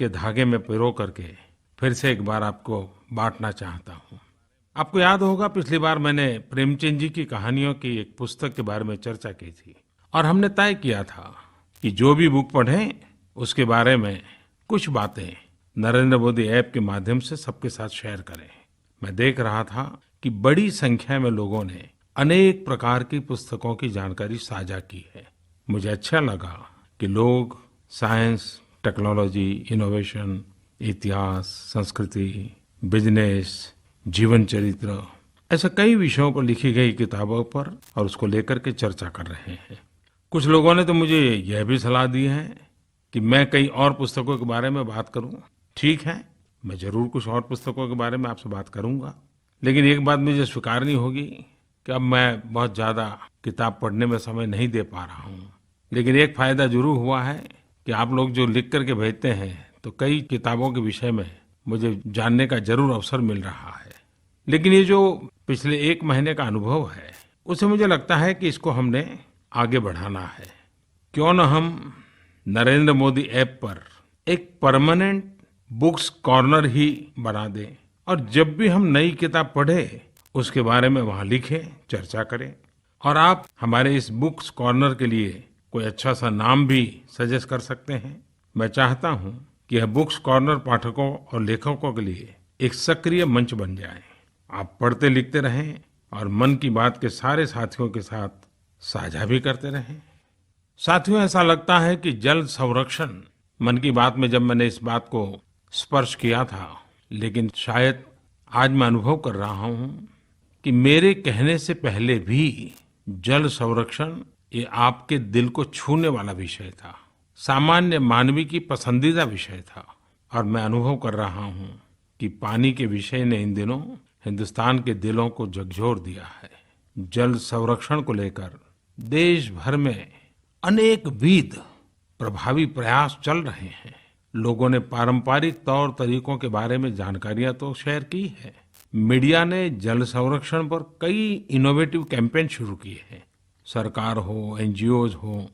के धागे में पिरो करके फिर से एक बार आपको बांटना चाहता हूँ। आपको याद होगा पिछली बार मैंने प्रेमचंद जी की कहानियों की एक पुस्तक के बारे में चर्चा की थी और हमने तय किया था कि जो भी बुक पढ़ें उसके बारे में कुछ बातें नरेंद्र मोदी ऐप के माध्यम से सबके साथ शेयर करें। मैं देख रहा था कि बड़ी संख्या में लोगों ने अनेक प्रकार की पुस्तकों की जानकारी साझा की है। मुझे अच्छा लगा कि लोग साइंस, टेक्नोलॉजी, इनोवेशन, इतिहास, संस्कृति, बिजनेस, जीवन चरित्र, ऐसे कई विषयों पर लिखी गई किताबों पर और उसको लेकर के चर्चा कर रहे हैं। कुछ लोगों ने तो मुझे यह भी सलाह दी है कि मैं कई और पुस्तकों के बारे में बात करूं। ठीक है, मैं जरूर कुछ और पुस्तकों के बारे में आपसे बात करूंगा, लेकिन एक बात मुझे स्वीकारनी होगी कि अब मैं बहुत ज्यादा किताब पढ़ने में समय नहीं दे पा रहा हूँ। लेकिन एक फायदा जरूर हुआ है कि आप लोग जो लिख करके भेजते हैं तो कई किताबों के विषय में मुझे जानने का जरूर अवसर मिल रहा है। लेकिन ये जो पिछले एक महीने का अनुभव है उससे मुझे लगता है कि इसको हमने आगे बढ़ाना है। क्यों न हम नरेंद्र मोदी ऐप पर एक परमानेंट बुक्स कॉर्नर ही बना दें और जब भी हम नई किताब पढ़े उसके बारे में वहां लिखें, चर्चा करें। और आप हमारे इस बुक्स कॉर्नर के लिए कोई अच्छा सा नाम भी सजेस्ट कर सकते हैं। मैं चाहता हूं कि यह बुक्स कॉर्नर पाठकों और लेखकों के लिए एक सक्रिय मंच बन जाए। आप पढ़ते लिखते रहें और मन की बात के सारे साथियों के साथ साझा भी करते रहें। साथियों, ऐसा लगता है कि जल संरक्षण, मन की बात में जब मैंने इस बात को स्पर्श किया था, लेकिन शायद आज मैं अनुभव कर रहा हूं कि मेरे कहने से पहले भी जल संरक्षण ये आपके दिल को छूने वाला विषय था, सामान्य मानवी की पसंदीदा विषय था। और मैं अनुभव कर रहा हूं कि पानी के विषय ने इन दिनों हिंदुस्तान के दिलों को झकझोर दिया है। जल संरक्षण को लेकर देश भर में अनेक विध प्रभावी प्रयास चल रहे हैं। लोगों ने पारंपरिक तौर तरीकों के बारे में जानकारियां तो शेयर की है। मीडिया ने जल संरक्षण पर कई इनोवेटिव कैंपेन शुरू किए हैं। सरकार हो, एनजीओज हो,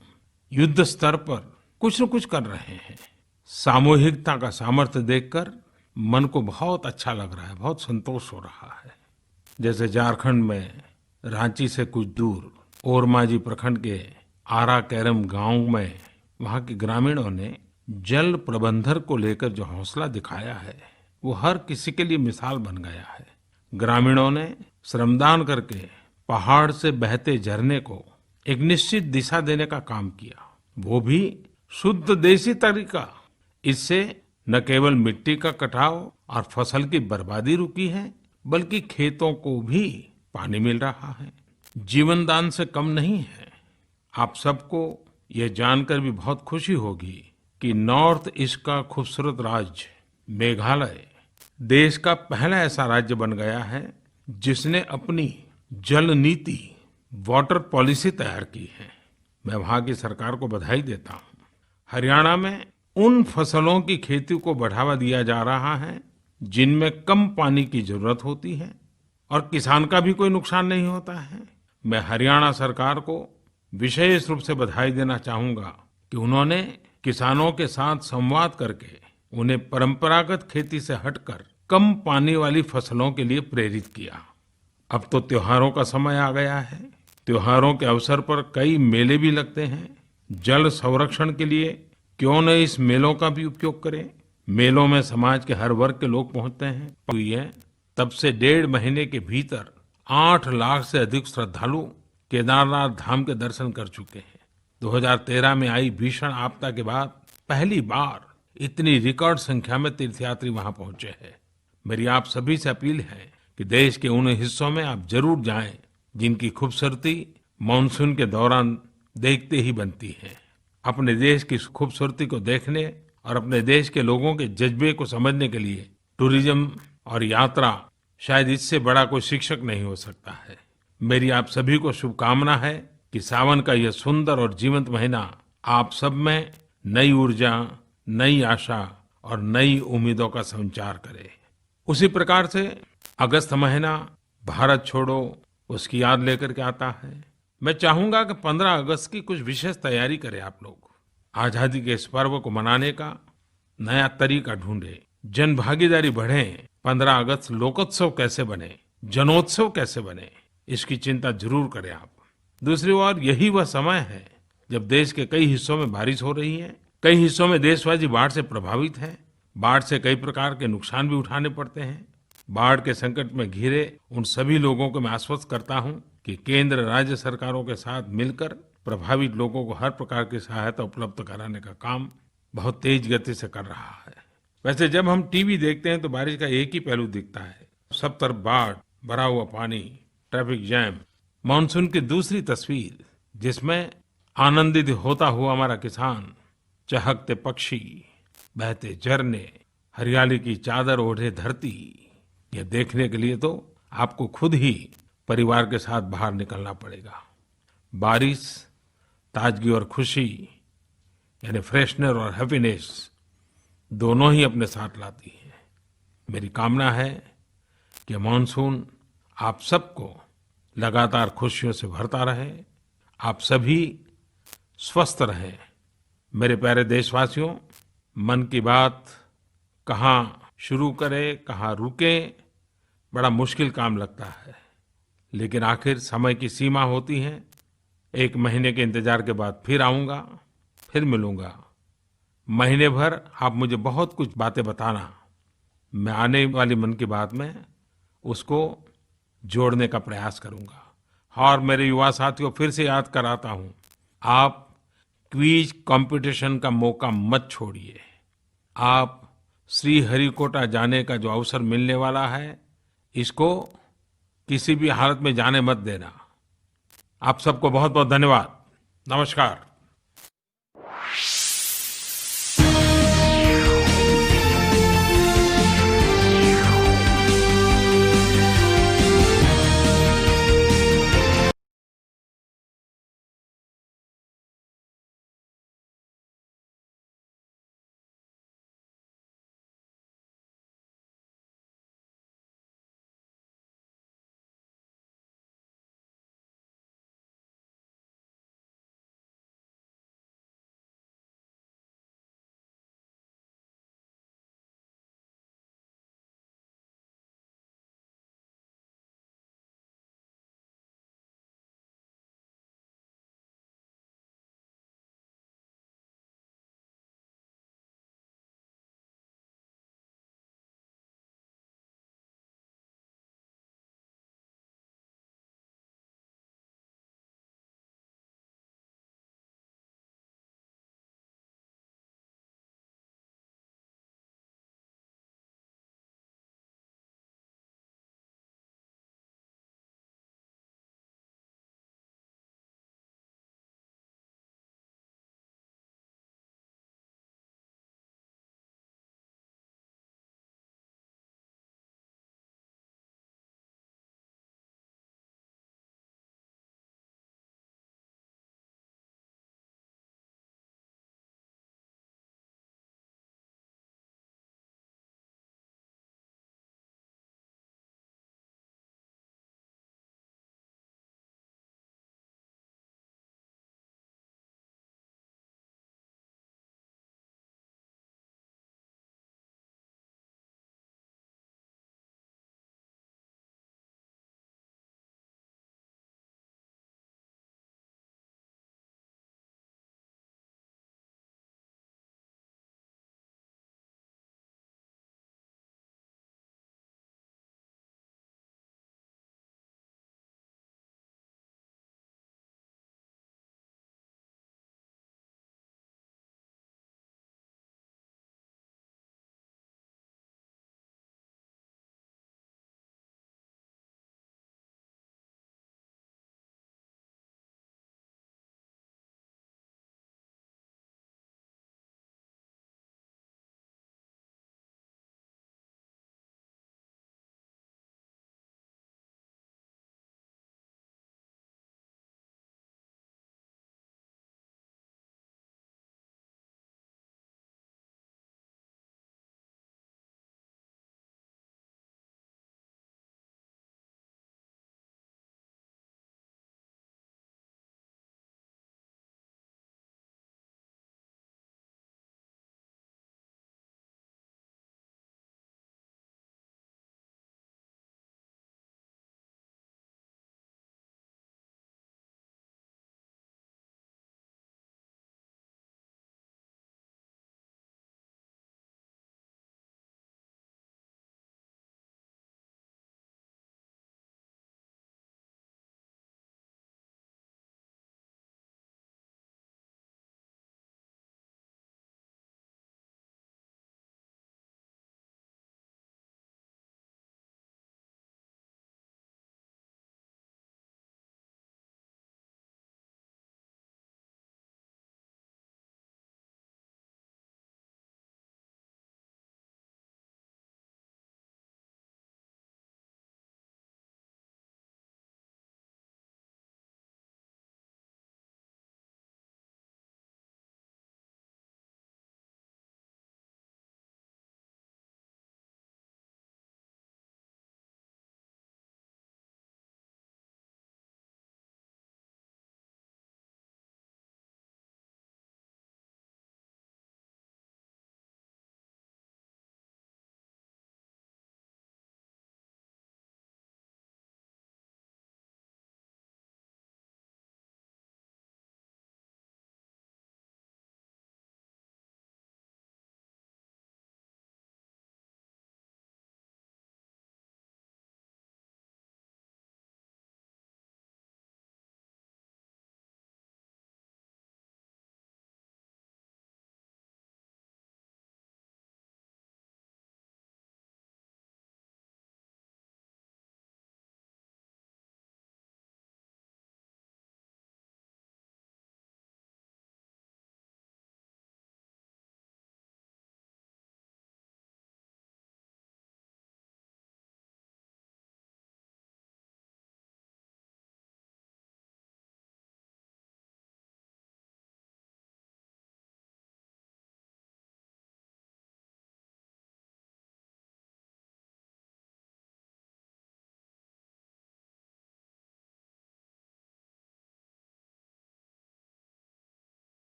युद्ध स्तर पर कुछ न कुछ कर रहे हैं। सामूहिकता का सामर्थ्य देखकर मन को बहुत अच्छा लग रहा है, बहुत संतोष हो रहा है। जैसे झारखंड में रांची से कुछ दूर ओरमांझी प्रखंड के आरा कैरम गांव में वहां के ग्रामीणों ने जल प्रबंधन को लेकर जो हौसला दिखाया है वो हर किसी के लिए मिसाल बन गया है। ग्रामीणों ने श्रमदान करके पहाड़ से बहते झरने को एक निश्चित दिशा देने का काम किया, वो भी शुद्ध देसी तरीका। इससे न केवल मिट्टी का कटाव और फसल की बर्बादी रुकी है, बल्कि खेतों को भी पानी मिल रहा है। जीवन दान से कम नहीं है। आप सबको ये जानकर भी बहुत खुशी होगी कि नॉर्थ ईस्ट का खूबसूरत राज्य मेघालय देश का पहला ऐसा राज्य बन गया है जिसने अपनी जल नीति, वाटर पॉलिसी तैयार की है। मैं वहां की सरकार को बधाई देता हूँ। हरियाणा में उन फसलों की खेती को बढ़ावा दिया जा रहा है जिनमें कम पानी की जरूरत होती है और किसान का भी कोई नुकसान नहीं होता है। मैं हरियाणा सरकार को विशेष रूप से बधाई देना चाहूंगा कि उन्होंने किसानों के साथ संवाद करके उन्हें परंपरागत खेती से हटकर कम पानी वाली फसलों के लिए प्रेरित किया। अब तो त्योहारों का समय आ गया है। त्योहारों के अवसर पर कई मेले भी लगते हैं। जल संरक्षण के लिए क्यों न इस मेलों का भी उपयोग करें। मेलों में समाज के हर वर्ग के लोग पहुंचते हैं। तब से 1.5 महीने के भीतर 8 लाख से अधिक श्रद्धालु केदारनाथ धाम के दर्शन कर चुके हैं। 2013 में आई भीषण आपदा के बाद पहली बार इतनी रिकॉर्ड संख्या में तीर्थयात्री वहां पहुंचे हैं। मेरी आप सभी से अपील है कि देश के उन हिस्सों में आप जरूर जाएं जिनकी खूबसूरती मानसून के दौरान देखते ही बनती है। अपने देश की खूबसूरती को देखने और अपने देश के लोगों के जज्बे को समझने के लिए टूरिज्म और यात्रा शायद इससे बड़ा कोई शिक्षक नहीं हो सकता है। मेरी आप सभी को शुभकामना है कि सावन का यह सुंदर और जीवंत महीना आप सब में नई ऊर्जा, नई आशा और नई उम्मीदों का संचार करे। उसी प्रकार से अगस्त महीना भारत छोड़ो उसकी याद लेकर के आता है। मैं चाहूंगा कि 15 अगस्त की कुछ विशेष तैयारी करें आप लोग। आजादी के इस पर्व को मनाने का नया तरीका ढूंढे, जन भागीदारी बढ़े, 15 अगस्त लोकोत्सव कैसे बने, जनोत्सव कैसे बने, इसकी चिंता जरूर करें आप। दूसरी ओर यही वह समय है जब देश के कई हिस्सों में बारिश हो रही है, कई हिस्सों में देशवासी बाढ़ से प्रभावित हैं, बाढ़ से कई प्रकार के नुकसान भी उठाने पड़ते हैं। बाढ़ के संकट में घिरे उन सभी लोगों को मैं आश्वस्त करता हूं कि केंद्र राज्य सरकारों के साथ मिलकर प्रभावित लोगों को हर प्रकार की सहायता उपलब्ध कराने का काम बहुत तेज गति से कर रहा है। वैसे जब हम टीवी देखते हैं तो बारिश का एक ही पहलू दिखता है, सब तरफ बाढ़, भरा हुआ पानी, ट्रैफिक जैम। मानसून की दूसरी तस्वीर जिसमें आनंदित होता हुआ हमारा किसान, चहकते पक्षी, बहते झरने, हरियाली की चादर ओढ़े धरती, ये देखने के लिए तो आपको खुद ही परिवार के साथ बाहर निकलना पड़ेगा। बारिश ताजगी और खुशी यानी फ्रेशनर और हैप्पीनेस दोनों ही अपने साथ लाती है। मेरी कामना है कि मानसून आप सबको लगातार खुशियों से भरता रहे, आप सभी स्वस्थ रहें। मेरे प्यारे देशवासियों, मन की बात कहाँ शुरू करें, कहाँ रुकें, बड़ा मुश्किल काम लगता है, लेकिन आखिर समय की सीमा होती है। 1 महीने के इंतजार के बाद फिर आऊंगा, फिर मिलूंगा। महीने भर आप मुझे बहुत कुछ बातें बताना, मैं आने वाली मन की बात में उसको जोड़ने का प्रयास करूंगा। और मेरे युवा साथियों, फिर से याद कराता हूं, आप क्विज कंपटीशन का मौका मत छोड़िए। आप श्रीहरिकोटा जाने का जो अवसर मिलने वाला है, इसको किसी भी हालत में जाने मत देना। आप सबको बहुत बहुत धन्यवाद। नमस्कार।